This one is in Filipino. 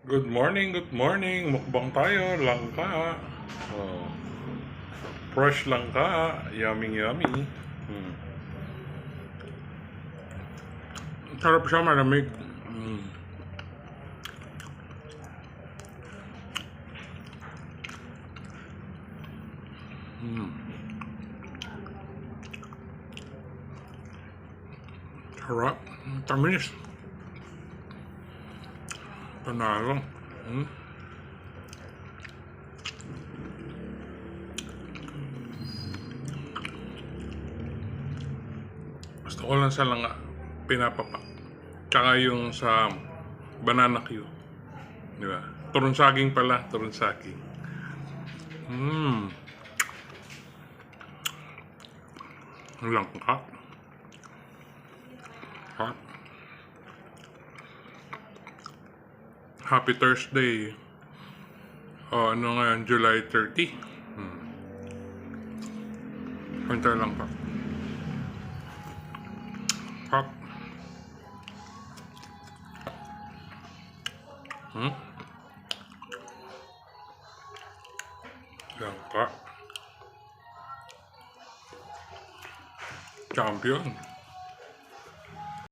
Good morning, good morning. Mukbang tayo, langka. Oh, fresh langka. Yummy, yummy. Hmm. Sarap siya, malamig. Hmm. Hmm. Sarap. Tamis. Panalo. Hmm. Gusto ko lang sa langka. Pinapapa. Tsaka yung sa banana Q. Di ba? Turun saging pala. Turun saging. Hmm. Langka. Ha? Happy Thursday. Ano nga, July 30. Hintay lang pa. Hop. Hmm? Langka. Champion.